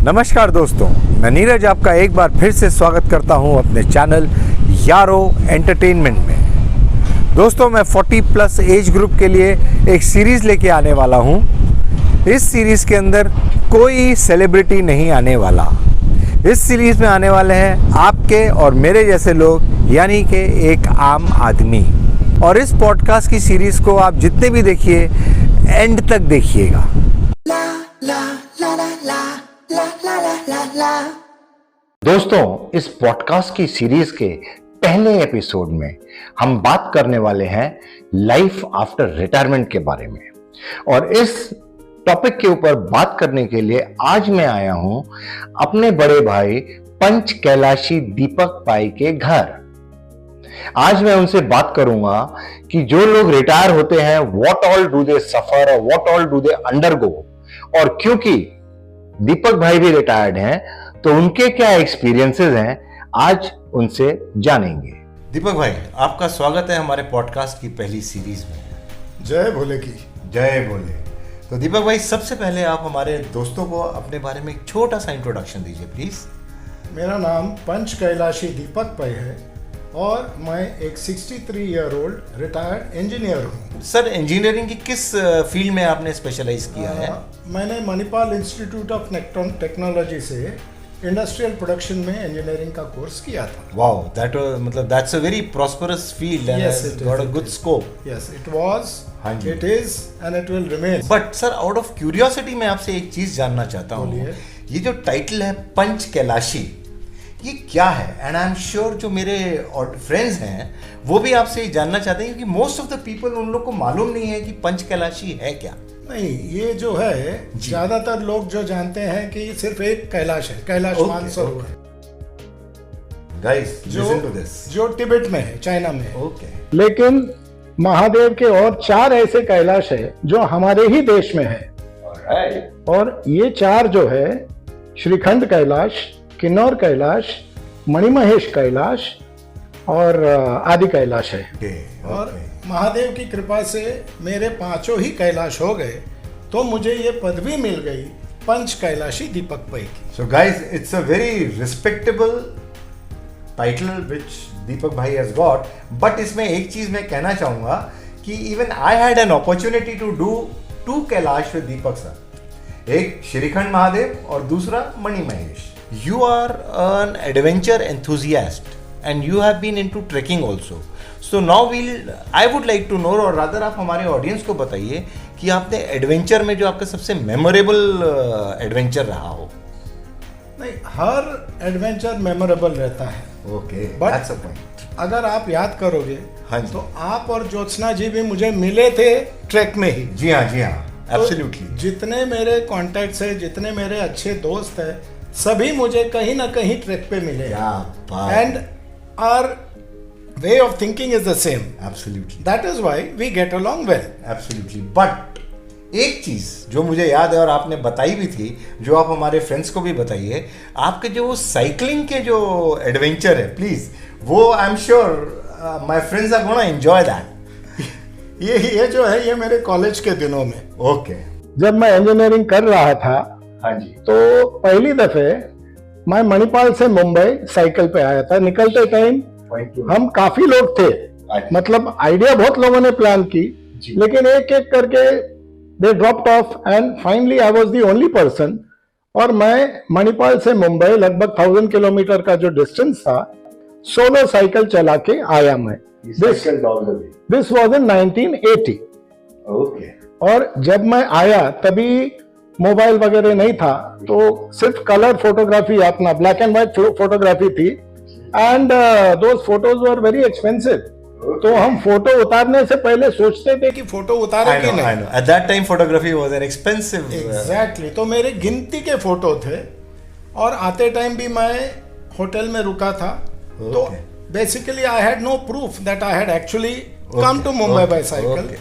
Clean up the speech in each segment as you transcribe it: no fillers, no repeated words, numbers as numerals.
नमस्कार दोस्तों, मैं नीरज आपका एक बार फिर से स्वागत करता हूं अपने चैनल यारो एंटरटेनमेंट में। दोस्तों, मैं 40+ एज ग्रुप के लिए एक सीरीज़ लेके आने वाला हूं। इस सीरीज़ के अंदर कोई सेलिब्रिटी नहीं आने वाला। इस सीरीज़ में आने वाले हैं आपके और मेरे जैसे लोग, यानी कि एक आम आदमी। और इस पॉडकास्ट की सीरीज़ को आप जितने भी देखिए, एंड तक देखिएगा। दोस्तों, इस पॉडकास्ट की सीरीज के पहले एपिसोड में हम बात करने वाले हैं लाइफ आफ्टर रिटायरमेंट के बारे में। और इस टॉपिक के ऊपर बात करने के लिए आज मैं आया हूं अपने बड़े भाई पंच कैलाशी दीपक पाई के घर। आज मैं उनसे बात करूंगा कि जो लोग रिटायर होते हैं, व्हाट ऑल डू दे सफर और what all do they undergo. और क्योंकि दीपक भाई भी रिटायर्ड हैं, तो उनके क्या एक्सपीरियंसेस हैं, आज उनसे जानेंगे। दीपक भाई, आपका स्वागत है हमारे पॉडकास्ट की पहली सीरीज में। जय भोले की जय भोले। तो दीपक भाई, सबसे पहले आप हमारे दोस्तों को अपने बारे में एक छोटा सा इंट्रोडक्शन दीजिए प्लीज। मेरा नाम पंच कैलाशी दीपक पै है और मैं एक 63 ईयर ओल्ड रिटायर्ड इंजीनियर हूँ। सर, इंजीनियरिंग की किस फील्ड में आपने स्पेशलाइज किया है? मैंने मणिपाल इंस्टीट्यूट ऑफ टेक्नोलॉजी से इंडस्ट्रियल प्रोडक्शन में इंजीनियरिंग का कोर्स किया था। Wow, that's a very prosperous field and has got a good scope. Yes, it was, it is and it will remain. But sir, out of curiosity मैं आपसे एक चीज जानना चाहता हूँ। ये जो टाइटल है पंच कैलाशी, ये क्या है? एंड आई एम श्योर जो मेरे फ्रेंड्स हैं वो भी आपसे जानना चाहते हैं, क्योंकि मोस्ट ऑफ द पीपल, उन लोग को मालूम नहीं है कि पंच कैलाशी है क्या। नहीं, ये जो है ज्यादातर लोग जो जानते हैं कि सिर्फ एक कैलाश है, Kailash Mansarovar. Guys, listen to this. जो तिब्बत में है, चाइना में है। ओके। लेकिन महादेव के और 4 ऐसे कैलाश है जो हमारे ही देश में है। और ये 4 जो है, श्रीखंड कैलाश, किन्नौर कैलाश, मणिमहेश कैलाश और आदि कैलाश है। और महादेव की कृपा से मेरे 5 ही कैलाश हो गए, तो मुझे ये पदवी मिल गई पंच कैलाशी दीपक पै की। So guys, it's a very respectable title which Deepak भाई हैज गॉट। बट इसमें एक चीज मैं कहना चाहूंगा कि even I had an opportunity to do 2 Kailash with Deepak sir. एक श्रीखंड महादेव और दूसरा Manimahesh. You are an adventure enthusiast and you have been into trekking also. So now I would like to know, और rather आप हमारे ऑडियंस को बताइए कि आपने एडवेंचर में जो आपका सबसे मेमोरेबल एडवेंचर रहा हो। नहीं, हर एडवेंचर मेमोरेबल रहता है। Okay, that's a point. अगर आप याद करोगे, हाँ, तो आप और ज्योत्सना जी भी मुझे मिले थे ट्रैक में ही। जी हाँ, जी हाँ, एब्सोल्युटली। तो जितने मेरे कॉन्टैक्ट्स है, जितने मेरे अच्छे दोस्त है, सभी मुझे कहीं ना कहीं ट्रैक पे मिले। And our way of thinking is the same. Absolutely. That is why we get along well. Absolutely. But एक चीज जो मुझे याद है और आपने बताई भी थी, जो आप हमारे फ्रेंड्स को भी बताइए, आपके जो साइकिलिंग के जो एडवेंचर है, प्लीज वो I am sure my friends are gonna enjoy that. ये जो है, ये मेरे कॉलेज के दिनों में। ओके। जब मैं इंजीनियरिंग कर रहा था, हाँ जी, तो पहली दफे मैं मणिपाल से मुंबई साइकिल पे आया था। निकलते टाइम हम काफी लोग थे, मतलब आइडिया बहुत लोगों ने प्लान की, लेकिन एक एक करके दे dropped of and finally I was the only person. और मैं मणिपाल से मुंबई लगभग 1000 किलोमीटर का जो डिस्टेंस था, सोलो साइकिल चला के आया मैं। This was in 1980। ओके। और जब मैं आया तभी मोबाइल वगैरह नहीं था, तो सिर्फ कलर फोटोग्राफी, अपना ब्लैक एंड व्हाइट फोटोग्राफी थी। And those photos were very expensive. तो हम फोटो उतारने से पहले सोचते थे कि फोटो उतारे कि नहीं। At that time photography was an expensive. Exactly. तो मेरे गिनती के फोटो थे। और आते टाइम भी मैं होटल में रुका था। तो basically I had no proof that I had actually come to Mumbai by cycle.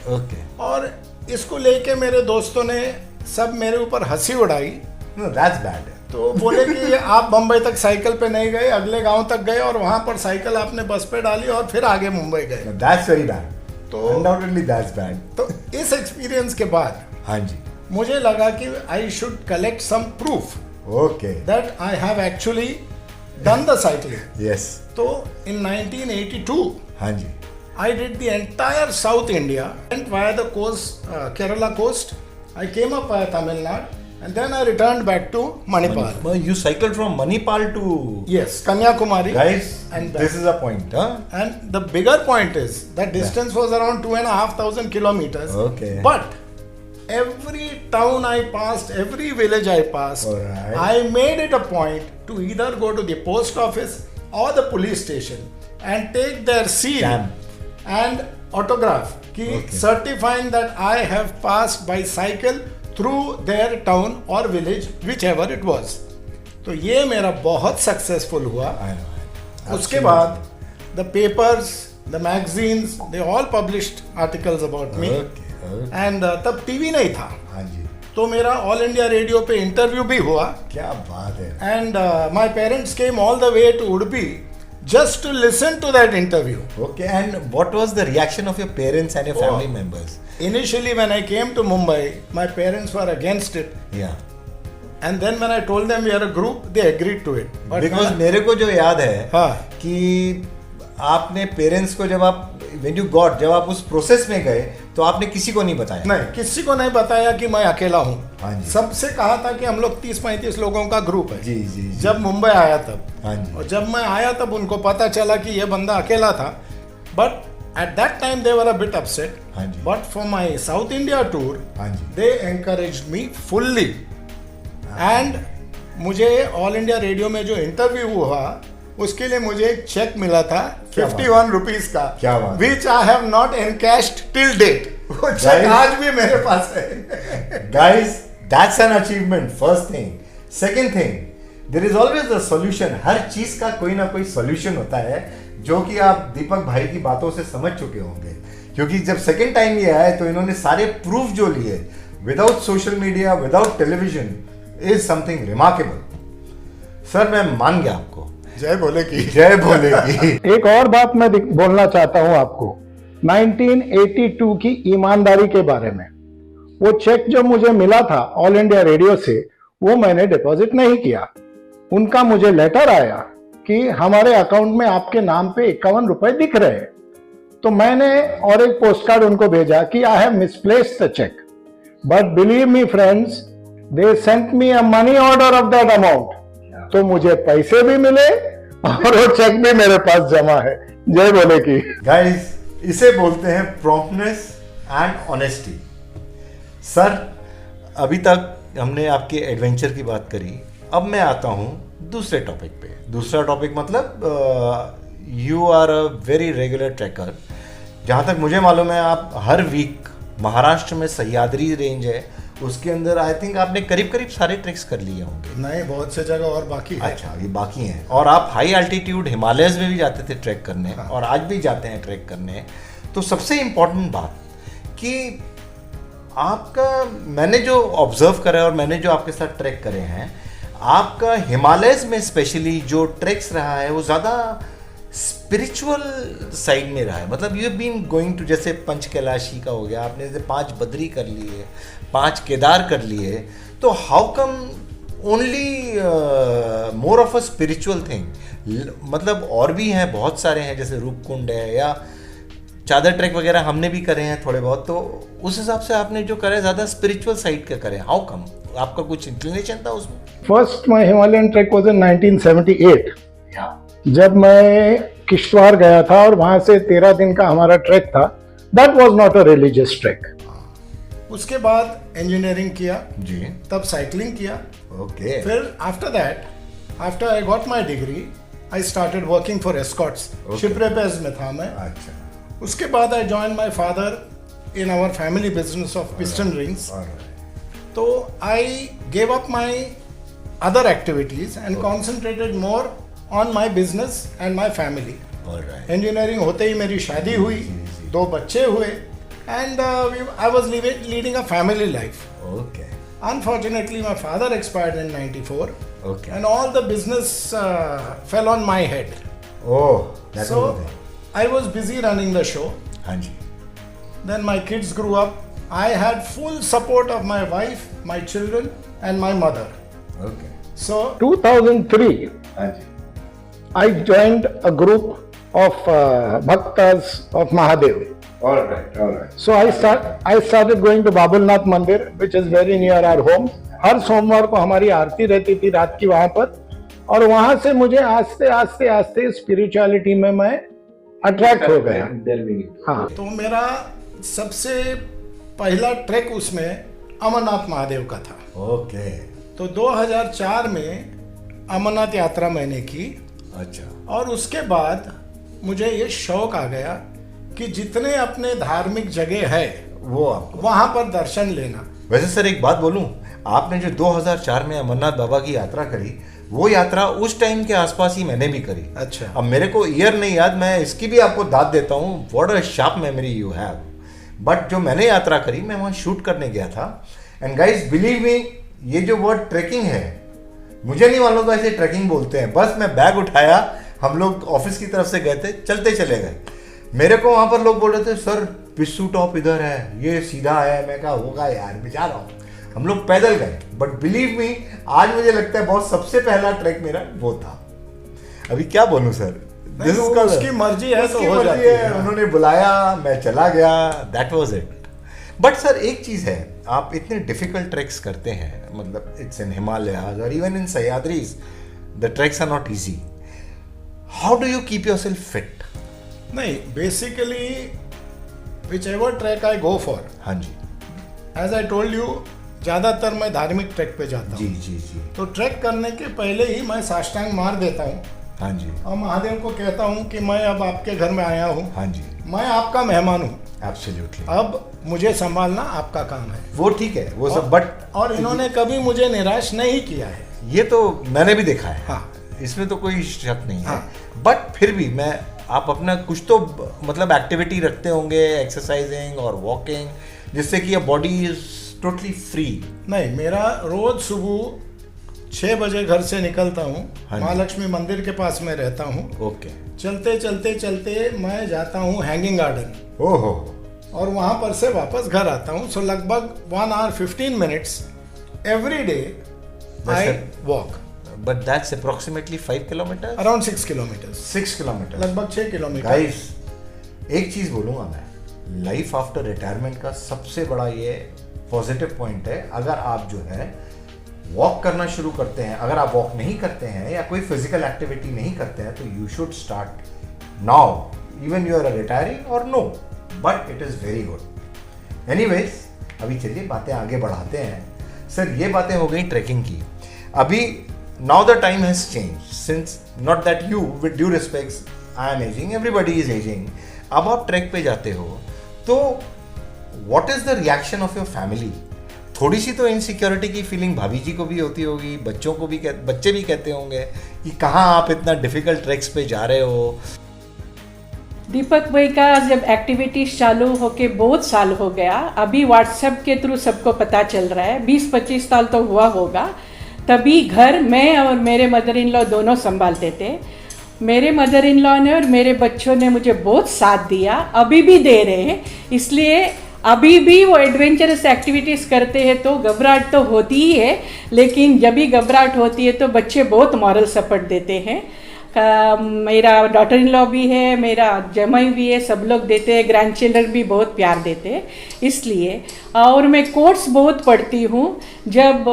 और इसको लेके मेरे दोस्तों ने सब मेरे ऊपर हंसी उड़ाई। That's bad. तो बोले कि आप बम्बई तक साइकिल पे नहीं गए, अगले गांव तक गए और वहां पर साइकिल आपने बस पे डाली और फिर आगे मुंबई गए। That's very bad. तो undoubtedly that's bad. तो इस एक्सपीरियंस के बाद, हाँ जी, मुझे लगा कि I should collect some proof Okay. that I have actually done the cycling. Yes. So in 1982, हाँ जी. I did the entire South India, went via the coast, Kerala coast. I came up via Tamil Nadu, and then I returned back to Manipal. Well, you cycled from Manipal to... Yes, Kanyakumari. Guys, And this is a point, huh? And the bigger point is that distance was around 2,500 kilometers. Okay. But every town I passed, every village I passed, Alright. I made it a point to either go to the post office or the police station and take their seal Stamp. and autograph, certifying that I have passed by cycle through their town or village, whichever it was. तो ये मेरा बहुत successful हुआ. I know. उसके बाद the papers, the magazines, they all published articles about me. Okay. And तब TV नहीं था, हाँ जी. तो मेरा ऑल इंडिया रेडियो पे इंटरव्यू भी हुआ. क्या बात है. And my parents came all the way to Udupi just to listen to that interview. Okay, and what was the reaction of your parents and your family members? Initially, when I came to Mumbai, my parents were against it. Yeah. And then when I told them we are a group, they agreed to it. But Because मेरे को जो याद है हाँ. कि आपने parents को जब आप जब आप उस प्रोसेस में गए तो आपने किसी को नहीं बताया. नहीं, किसी को नहीं बताया कि मैं अकेला हूँ. हाँ जी. सबसे कहा था कि हम लोग 30-35 लोगों का ग्रुप है. जी जी. जब मुंबई आया तब. हाँ जी. और जब मैं आया तब उनको पता चला कि ये बंदा अकेला था. But at that time they were a bit upset. हाँ जी. But for my South India tour, हाँ जी. they encouraged me fully. And मुझे ऑल इंडिया रेडियो में जो इंटरव्यू हुआ उसके लिए मुझे एक चेक मिला था 51 रुपीज का. क्या बात. Which I have not encashed till date. वो चेक आज भी मेरे पास है. Guys, that's an achievement. First thing. Second thing, there is always a solution. हर चीज का कोई ना कोई solution होता है जो कि आप दीपक भाई की बातों से समझ चुके होंगे. क्योंकि जब सेकेंड टाइम ये आए तो इन्होंने सारे प्रूफ जो लिए without social media, without television, is something remarkable. Sir मैं मान गया आपको. जय बोले की. जय भोले की. एक और बात मैं बोलना चाहता हूं आपको 1982 की ईमानदारी के बारे में. वो चेक जो मुझे मिला था ऑल इंडिया रेडियो से वो मैंने डिपॉजिट नहीं किया. उनका मुझे लेटर आया कि हमारे अकाउंट में आपके नाम पे 51 रुपए दिख रहे हैं. तो मैंने और एक पोस्ट कार्ड उनको भेजा कि I have misplaced the cheque. But believe me friends, they sent me a money order of that amount. तो मुझे पैसे भी मिले और वो चेक भी मेरे पास जमा है. जय बोले की. गाइस, इसे बोलते हैं प्रॉम्प्टनेस एंड ऑनेस्टी. सर अभी तक हमने आपके एडवेंचर की बात करी. अब मैं आता हूं दूसरे टॉपिक पे. दूसरा टॉपिक मतलब you are a very regular trekker. जहाँ तक मुझे मालूम है आप हर वीक महाराष्ट्र में सह्याद्री रेंज है उसके अंदर आई थिंक आपने करीब करीब सारे ट्रैक्स कर लिए होंगे. नहीं, बहुत से जगह और बाकी है. अच्छा, ये बाकी हैं. और आप हाई एल्टीट्यूड हिमालयस में भी जाते थे ट्रैक करने. हाँ. और आज भी जाते हैं ट्रैक करने. तो सबसे इम्पोर्टेंट बात कि आपका मैंने जो ऑब्जर्व करा है और मैंने जो आपके साथ ट्रैक करे हैं, आपका हिमालयस में स्पेशली जो ट्रैक्स रहा है वो ज़्यादा स्पिरिचुअल साइड में रहा है. मतलब you have been going to, जैसे पंच कैलाशी का हो गया, आपने जैसे 5 बद्री कर लिए, 5 केदार कर लिए. तो how come only more of a spiritual thing? मतलब और भी हैं, बहुत सारे हैं, जैसे रूपकुंड है या चादर ट्रैक वगैरह हमने भी करे हैं थोड़े बहुत. तो उस हिसाब से आपने जो करे ज़्यादा स्पिरिचुअल साइड का करे. How come? आपका कुछ इंक्लिनेशन था उसमें? First my Himalayan track was in 1978. जब मैं किश्तवाड़ गया था और वहां से 13 दिन का हमारा ट्रैक था. That was not a religious track. उसके बाद इंजीनियरिंग किया जी, तब साइकिलिंग किया. ओके. फिर after that, after I got my degree, I started working for Escorts. शिपरेपेज में था मैं. अच्छा. उसके बाद I join my father in our family business of piston rings. तो I gave up my other activities and concentrated more on my business and my family. Engineering होते ही मेरी शादी हुई, 2 बच्चे हुए, and I was leading a family life. Okay. Unfortunately, my father expired in 94. Okay. And all the business fell on my head. Oh, that's so I was busy running the show. हाँ जी. Then my kids grew up. I had full support of my wife, my children, and my mother. Okay. So 2003, हाँ जी, I joined a group of Bhaktas of Mahadev. all right. So I started going to Babulnath Mandir, which is very near our home. हर सोमवार को हमारी आरती रहती थी रात की वहां पर, और वहां से मुझे आस्ते आस्ते आस्ते स्पिरिचुअलिटी में मैं अट्रैक्ट हो गया। हाँ, तो मेरा सबसे पहला ट्रैक उसमें अमरनाथ महादेव का था। ओके। तो 2004 में अमरनाथ यात्रा मैंने की। अच्छा। और उसके बाद मुझे ये शौक आ गया कि जितने अपने धार्मिक जगह है वो आपको वहां पर दर्शन लेना। वैसे सर एक बात बोलूं, आपने जो 2004 में अमरनाथ बाबा की यात्रा करी, वो यात्रा उस टाइम के आसपास ही मैंने भी करी। अच्छा। अब मेरे को ईयर नहीं याद, मैं इसकी भी आपको दाद देता हूँ, what a sharp memory you have. But जो मैंने यात्रा करी, मैं वहाँ शूट करने गया था। एंड गाइज बिलीव मी, ये जो वर्ड ट्रैकिंग है, मुझे नहीं मालूम था ऐसे ट्रैकिंग बोलते हैं। बस मैं बैग उठाया, हम लोग ऑफिस की तरफ से गए थे, चलते चले गए। मेरे को वहाँ पर लोग बोल रहे थे, सर पिस्सू टॉप इधर है, ये सीधा है। मैं कहा होगा यार, बेचारा हूँ। हम लोग पैदल गए। बट बिलीव मी, आज मुझे लगता है बहुत सबसे पहला ट्रैक मेरा वो था। अभी क्या बोलूं सर, उसकी मर्जी है तो हो जाती है। उन्होंने बुलाया, मैं चला गया, that was it. But sir एक चीज है, आप इतने डिफिकल्ट ट्रैक्स करते हैं, मतलब इट्स इन हिमालयाज और even in Sahyadris, the treks are not easy. How do you keep yourself fit? नहीं, basically whichever trek I go for, हाँ जी, एज आई टोल्ड यू, ज्यादातर मैं धार्मिक ट्रैक पे जाता जी हूँ। जी जी, तो ट्रैक करने के पहले ही मैं साष्टांग मार देता हूँ हाँ जी, और महादेव को कहता हूँ कि मैं अब आपके घर में आया हूँ, हाँ जी, मैं आपका मेहमान हूँ, एब्सोल्युटली। अब मुझे संभालना आपका काम है। वो ठीक है, वो सब, बट और इन्होंने कभी मुझे निराश नहीं किया है। ये तो मैंने भी देखा है। हाँ, इसमें तो कोई शक नहीं है। हाँ। बट फिर भी मैं, आप अपना कुछ तो मतलब एक्टिविटी रखते होंगे, एक्सरसाइजिंग और वॉकिंग, जिससे कि बॉडी इज टोटली फ्री। नहीं, मेरा रोज सुबह 6 बजे घर से निकलता हूँ, हाँ जी। महालक्ष्मी मंदिर के पास में रहता हूँ। ओके। चलते चलते चलते मैं जाता हूँ हैंगिंग गार्डन, ओहो। और वहाँ पर से वापस घर आता हूँ। सो लगभग 1 hour 15 minutes every day I walk. But that's approximately 5 kilometre, around 6 kilometers, 6 kilometre, लगभग 6 किलोमीटर। गाइस एक चीज बोलूंगा मैं, लाइफ आफ्टर रिटायरमेंट का सबसे बड़ा ये पॉजिटिव पॉइंट है, अगर आप जो है वॉक करना शुरू करते हैं, अगर आप वॉक नहीं करते हैं या कोई फिजिकल एक्टिविटी नहीं करते हैं, तो you should start now, even you are a retiring और no, but it is very good. Anyways, अभी चलिए बातें आगे बढ़ाते हैं। सर ये बातें हो गई ट्रैकिंग की। अभी now the time has change, since not that you, with due respects, I am ageing, everybody is ageing. अब आप ट्रैक पे जाते हो तो what is the reaction of your family? थोड़ी सी तो इनसिक्योरिटी की फीलिंग भाभी जी को भी होती होगी, बच्चों को भी, बच्चे भी कहते होंगे कि कहाँ आप इतना डिफिकल्ट ट्रैक्स पे जा रहे हो। दीपक भाई का जब एक्टिविटीज चालू होके बहुत साल हो गया, अभी व्हाट्सएप के थ्रू सबको पता चल रहा है, 20-25 साल तो हुआ होगा। तभी घर मैं और मेरे मदर इन लॉ दोनों संभालते थे। मेरे मदर इन लॉ ने और मेरे बच्चों ने मुझे बहुत साथ दिया, अभी भी दे रहे हैं। इसलिए अभी भी वो एडवेंचरस एक्टिविटीज़ करते हैं तो घबराहट तो होती ही है, लेकिन जब भी घबराहट होती है तो बच्चे बहुत मॉरल सपोर्ट देते हैं। मेरा डॉटर इन लॉ भी है, मेरा जमाई भी है, सब लोग देते हैं, ग्रैंड चिल्ड्रन भी बहुत प्यार देते हैं। इसलिए और मैं कोट्स बहुत पढ़ती हूँ। जब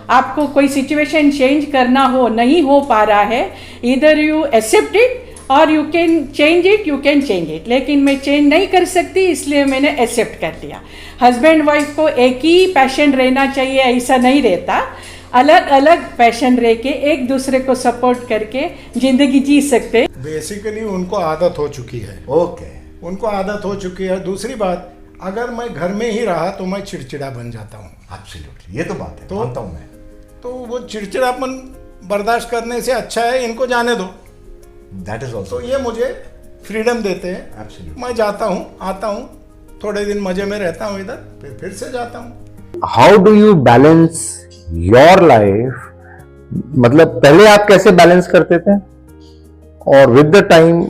आपको कोई सिचुएशन चेंज करना हो, नहीं हो पा रहा है, इधर यू एक्सेप्ट इट और you can change it, you can change it. लेकिन मैं चेंज नहीं कर सकती, इसलिए मैंने एक्सेप्ट कर दिया। हस्बैंड वाइफ को एक ही पैशन रहना चाहिए ऐसा नहीं रहता, अलग अलग पैशन रह के एक दूसरे को सपोर्ट करके जिंदगी जी सकते। बेसिकली उनको आदत हो चुकी है। ओके। उनको आदत हो चुकी है। दूसरी बात, अगर मैं घर में ही रहा तो मैं चिड़चिड़ा बन जाता हूँ। एब्सोल्युटली, ये तो बात है, तो मानता हूँ मैं। तो वो चिड़चिड़ापन बर्दाश्त करने से अच्छा है इनको जाने दो। दैट इज ऑल्सो, तो ये मुझे फ्रीडम देते हैं। एब्सोल्युटली। मैं जाता हूँ, आता हूँ, थोड़े दिन मजे में रहता हूँ इधर, फिर से जाता हूँ। How do you balance your life? मतलब पहले आप कैसे बैलेंस करते थे और विद द टाइम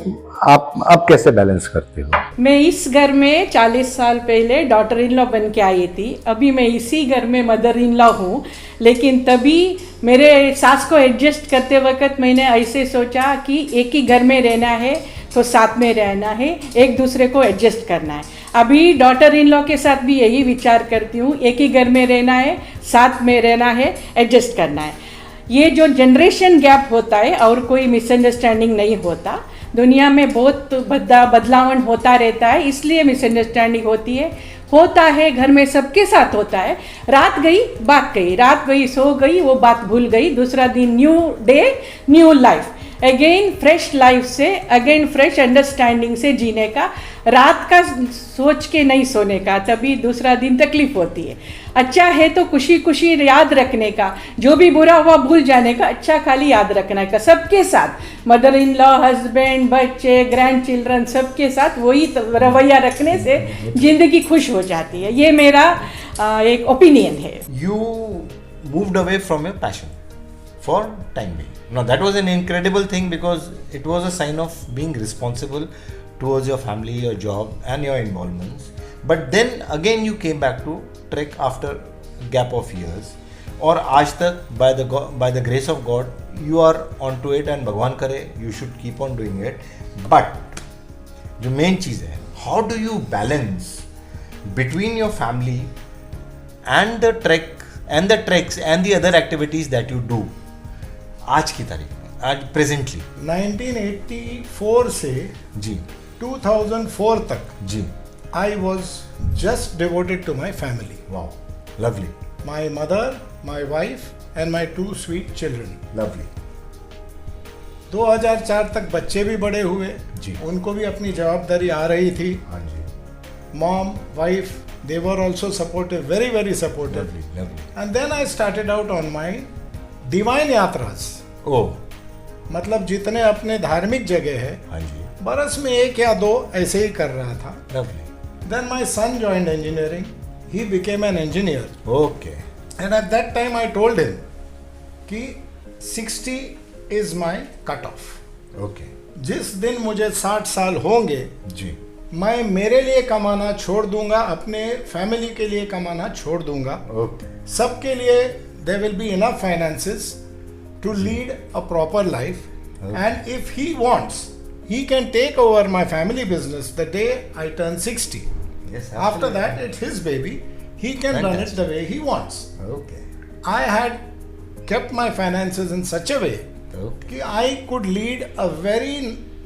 आप कैसे बैलेंस करते हो? मैं इस घर में 40 साल पहले डॉटर इन लॉ बन के आई थी। अभी मैं इसी घर में मदर इन लॉ हूँ, लेकिन तभी मेरे सास को एडजस्ट करते वक्त मैंने ऐसे सोचा कि एक ही घर में रहना है तो साथ में रहना है, एक दूसरे को एडजस्ट करना है। अभी डॉटर इन लॉ के साथ भी यही विचार करती हूँ, एक ही घर में रहना है, साथ में रहना है, एडजस्ट करना है। ये जो जनरेशन गैप होता है और कोई मिसअंडरस्टैंडिंग नहीं होता। दुनिया में बहुत बदलावन होता रहता है, इसलिए मिसअंडरस्टैंडिंग होता है घर में सबके साथ होता है। रात गई बात गई, रात गई सो गई, वो बात भूल गई, दूसरा दिन new day new life, again fresh life से, अगेन फ्रेश अंडरस्टैंडिंग से जीने का, रात का सोच के नहीं सोने का, तभी दूसरा दिन तकलीफ होती है। अच्छा है तो खुशी खुशी याद रखने का, जो भी बुरा हुआ भूल जाने का, अच्छा खाली याद रखने का सबके साथ, मदर इन लॉ, हस्बैंड, बच्चे, ग्रैंड चिल्ड्रन सबके साथ वही रवैया रखने से जिंदगी खुश हो जाती है। ये मेरा एक ओपिनियन है। You moved away from your passion for time being. Now that was an incredible thing because it was a sign of being responsible towards your family, your job and your involvements. But then again you came back to trek after gap of years. और आज तक by the grace of God you are onto it and भगवान करे you should keep on doing it. But जो main चीज़ है, how do you balance between your family and the treks and the other activities that you do आज की तारीख में, आज presently? 1984 से जी 2004 तक जी I was just devoted to my family. Wow, lovely My mother, my wife and my 2 sweet children. Lovely 2004 तक बच्चे भी बड़े हुए जी। उनको भी अपनी जवाबदारी आ रही थी। हाँ जी, Mom, wife, they were also supportive, very very supportive. Lovely And then I started out on my divine yatras. ओ मतलब जितने अपने धार्मिक जगह है, हाँ जी, बरस में 1 या 2 ऐसे ही कर रहा था। Lovely Then my son joined engineering. He became an engineer. Okay And at that time I told him कि 60 is my cut off. Okay जिस दिन मुझे 60 साल होंगे जी मैं मेरे लिए कमाना छोड़ दूंगा, अपने फैमिली के लिए कमाना छोड़ दूंगा। ओके सबके लिए there will be enough finances to lead a proper life. Okay. And if he wants, he can take over my family business the day I turn 60. Yes, After absolutely. that, it's his baby. He can run it the way he wants. Okay I had kept my finances in such a way okay कि I could lead a very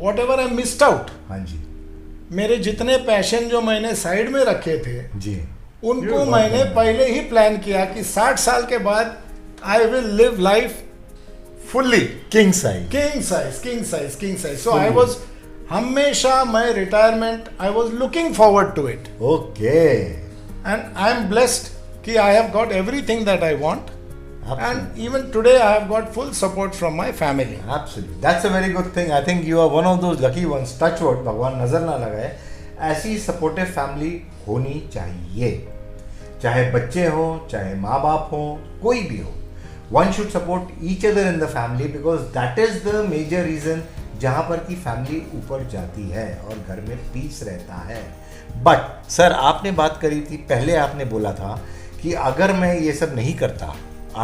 whatever I missed out. हाँ जी मेरे जितने passion जो मैंने side में रखे थे जी उनको मैंने पहले ही प्लान किया कि 60 साल के बाद I will live life fully king size king size. So I was हमेशा मैं retirement I was looking forward to it okay and I am blessed कि I have got everything that I want and even today I have got full support from my family. Absolutely. That's a very good thing. I think you are one of those lucky ones. Touch wood, भगवान नजर ना लगाए, ऐसी supportive family होनी चाहिए। चाहे बच्चे हो, चाहे माँ बाप हो, कोई भी हो, one should support each other in the family because that is the major reason जहाँ पर की फैमिली ऊपर जाती है और घर में पीस रहता है। बट सर आपने बात करी थी, पहले आपने बोला था कि अगर मैं ये सब नहीं करता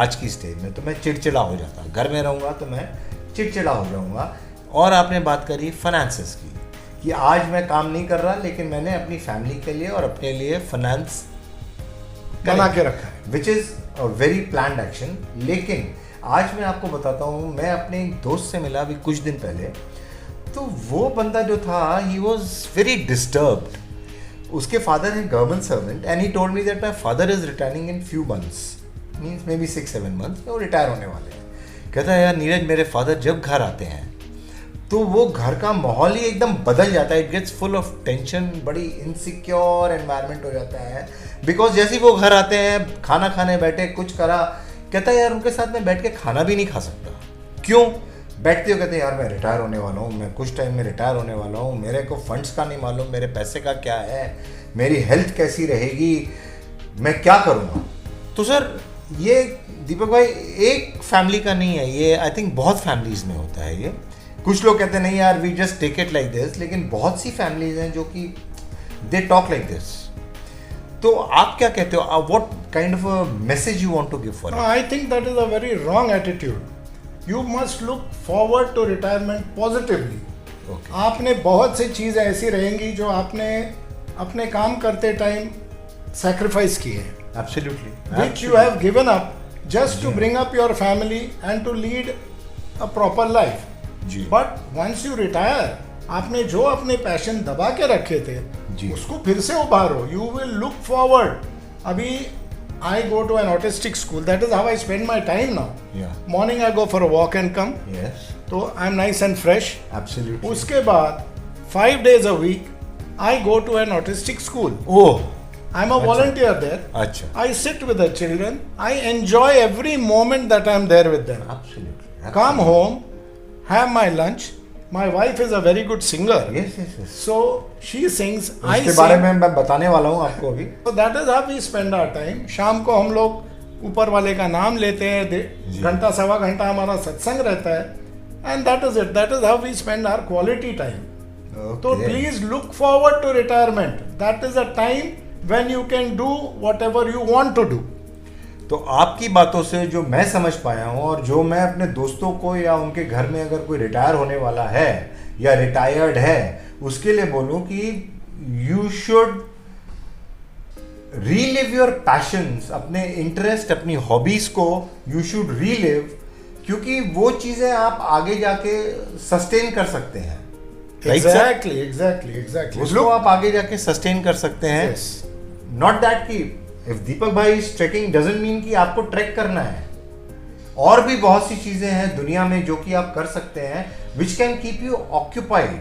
आज की स्टेज में तो मैं चिड़चिड़ा हो जाता, घर में रहूँगा तो मैं चिड़चिड़ा हो जाऊँगा। और आपने बात करी फाइनेंसेस की कि आज मैं काम नहीं कर रहा लेकिन मैंने अपनी फैमिली के लिए और अपने लिए फाइनेंस बना के रखा है, which is a very planned action. लेकिन आज मैं आपको बताता हूँ, मैं अपने एक दोस्त से मिला अभी कुछ दिन पहले, तो वो बंदा जो था ही वॉज वेरी डिस्टर्ब्ड। उसके फादर है government servant and he told me that my father is retiring in few months, means may be 6-7 months वो रिटायर होने वाले हैं। कहता है यार नीरज, मेरे फादर जब घर आते हैं तो वो घर का माहौल ही एकदम बदल जाता है, it gets full of tension, बड़ी इनसिक्योर एनवायरनमेंट हो जाता है। बिकॉज जैसे ही वो घर आते हैं, खाना खाने बैठे, कुछ करा, कहता है यार उनके साथ में बैठ के खाना भी नहीं खा सकता। क्यों? बैठते हो कहते हैं यार मैं रिटायर होने वाला हूँ, मैं कुछ टाइम में रिटायर होने वाला हूँ, मेरे को फंड्स का नहीं मालूम, मेरे पैसे का क्या है, मेरी हेल्थ कैसी रहेगी, मैं क्या करूँगा। तो सर ये दीपक भाई एक फैमिली का नहीं है, ये आई थिंक बहुत फैमिलीज़ में होता है ये। कुछ लोग कहते हैं नहीं यार we just take it like this, लेकिन बहुत सी फैमिलीज हैं जो कि दे टॉक लाइक दिस। तो आप क्या कहते हो, what kind of a message you want to give for? I think that is a very wrong attitude. You must look forward to retirement positively. आपने बहुत सी चीज़ें ऐसी रहेंगी जो आपने अपने काम करते टाइम सैक्रिफाइस किए हैं, Absolutely. which you have given up just to bring up your family and to lead a proper life. Ji. But once you retire, आपने जो अपने पैशन दबा के रखे थे जी. उसको फिर से उभारो। You will look forward. अभी I go to an autistic school. That is how I spend my time now. Yeah. Morning I go for a walk and come. Yes. तो I'm nice and fresh. Absolutely. उसके बाद 5 days a week I go to an autistic school. Oh. I'm a volunteer there. अच्छा. I sit with the children. I enjoy every moment that I'm there with them. Absolutely. Come home, have my lunch. My wife is a very good singer. Yes, yes, yes. So she sings. I उसके sing. बारे में मैं बताने वाला हूँ आपको अभी। So that is how we spend our time. शाम को हम लोग ऊपर वाले का नाम लेते हैं, घंटा सवा घंटा हमारा सत्संग रहता है, and that is it. That is how we spend our quality time. So please look forward to retirement. That is a time when you can do whatever you want to do. तो आपकी बातों से जो मैं समझ पाया हूँ और जो मैं अपने दोस्तों को या उनके घर में अगर कोई रिटायर होने वाला है या रिटायर्ड है उसके लिए बोलूँ कि you should relive your passions, अपने इंटरेस्ट, अपनी हॉबीज को यू शुड रीलिव, क्योंकि वो चीज़ें आप आगे जाके सस्टेन कर सकते हैं। Exactly. उसको आप आगे जाके सस्टेन कर सकते हैं। Yes. नॉट दैट कि इफ दीपक भाई इज ट्रेकिंग डजंट मीन कि आपको ट्रैक करना है। और भी बहुत सी चीजें हैं दुनिया में जो कि आप कर सकते हैं which can keep you occupied.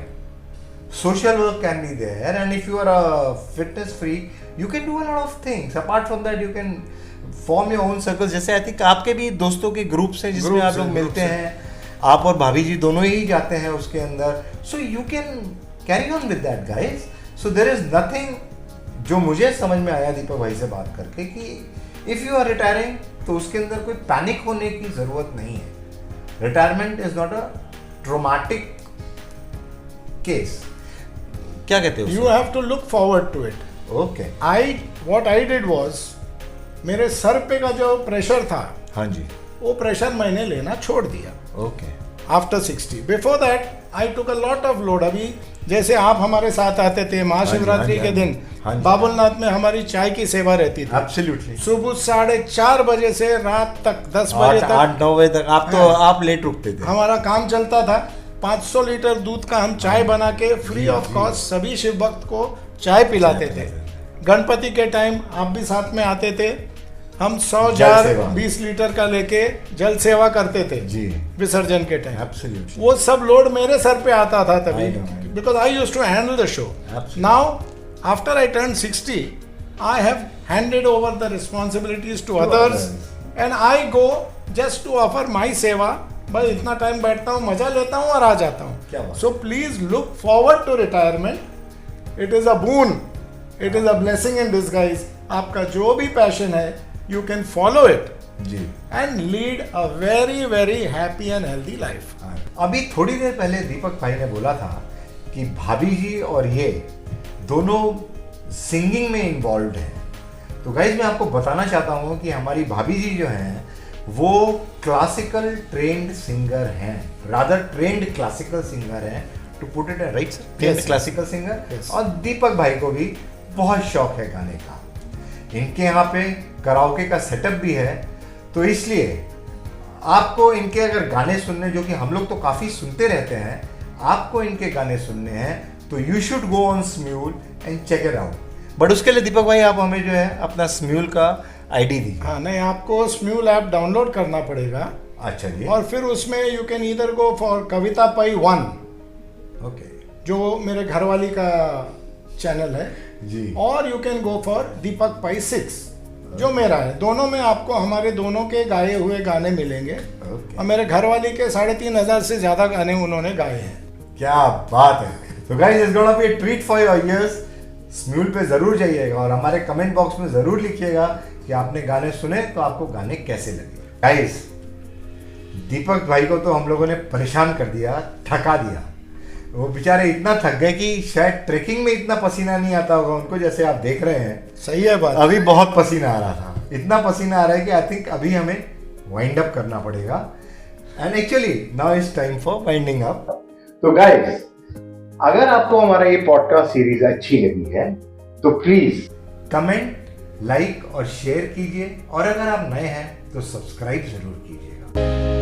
Social work can be there and if you are a fitness freak you can do a lot of things. Apart from that you can form your own circles. जैसे I think आपके भी दोस्तों के groups हैं जिसमें आप लोग मिलते हैं, आप और भाभी जी दोनों ही जाते हैं उसके अंदर। So you can carry on with that guys. So there is nothing जो मुझे समझ में आया दीपक भाई से बात करके कि इफ़ यू आर रिटायरिंग तो उसके अंदर कोई पैनिक होने की ज़रूरत नहीं है। Retirement is not a traumatic case. क्या कहते हो? You have to look forward to it. Okay. What I did was, मेरे सर पे का जो प्रेशर था, हाँ जी, वो प्रेशर मैंने लेना छोड़ दिया। Okay. After 60 before that I took a lot of load. अभी जैसे आप हमारे साथ आते थे महाशिवरात्रि के दिन, बाबुलनाथ में हमारी चाय की सेवा रहती थी। एब्सोल्युटली। सुबह 4:30 बजे से रात तक 10 बजे तक, 8-9 बजे तक आप तो आप लेट रुकते थे। हमारा काम चलता था। 500 लीटर दूध का हम चाय बना के फ्री ऑफ कॉस्ट सभी शिव भक्त को चाय पिलाते थे। गणपति के टाइम आप भी साथ में आते थे। हम 100 जार 20 लीटर का लेके जल सेवा करते थे जी, विसर्जन के टाइम। एब्सोल्युटली। वो सब लोड मेरे सर पे आता था तभी, because I used to handle the show. Now after I turn 60 I have handed over the responsibilities to others and I go just to offer my सेवा। बस इतना टाइम बैठता हूँ, मजा लेता हूँ और आ जाता हूँ। So please look forward to retirement. It is a boon, it is a blessing in disguise. आपका जो भी पैशन है you can follow it ji and lead a very very happy and healthy life. अभी थोड़ी देर पहले दीपक भाई ने बोला था कि भाभी जी और ये दोनों सिंगिंग में इन्वॉल्व हैं। तो गाइज मैं आपको बताना चाहता हूँ कि हमारी भाभी जी जो हैं वो क्लासिकल ट्रेंड सिंगर हैं, रादर ट्रेंड क्लासिकल सिंगर हैं, to put it right sir, trained classical singer. और दीपक भाई को भी बहुत शौक है गाने का। इनके यहाँ पे कराओके का सेटअप भी है, तो इसलिए आपको इनके अगर गाने सुनने, जो कि हम लोग तो काफ़ी सुनते रहते हैं, आपको इनके गाने सुनने हैं तो you should go on Smule and check it out. But उसके लिए दीपक भाई आप हमें जो है अपना स्म्यूल का आईडी दीजिए। हाँ नहीं, आपको स्म्यूल ऐप डाउनलोड करना पड़ेगा। अच्छा जी। और फिर उसमें you can either go for Kavita Pai 1, okay, जो मेरे घरवाली का चैनल है जी, और यू कैन गो फॉर दीपक पई 6 जो मेरा है। दोनों में आपको हमारे दोनों के गाए हुए गाने मिलेंगे। और मेरे घरवाली के 3,500 से ज्यादा गाने उन्होंने गाए हैं। क्या बात है। तो guys it's gonna be a treat for your ears. Smule पे जरूर जाइएगा और हमारे कमेंट बॉक्स में जरूर लिखिएगा कि आपने गाने सुने तो आपको गाने कैसे लगे। गाइस दीपक भाई को तो हम लोगों ने परेशान कर दिया, थका दिया। वो बेचारे इतना थक गए कि शायद ट्रेकिंग में इतना पसीना नहीं आता होगा उनको, जैसे आप देख रहे हैं। सही है बात। अभी बहुत पसीना आ रहा था, इतना पसीना आ रहा है कि आई थिंक अभी हमें वाइंड अप करना पड़ेगा। And actually now is time for winding up. तो गाइस, अगर आपको हमारा ये पॉडकास्ट सीरीज अच्छी लगी है तो प्लीज कमेंट, लाइक और शेयर कीजिए, और अगर आप नए हैं तो सब्सक्राइब जरूर कीजिएगा।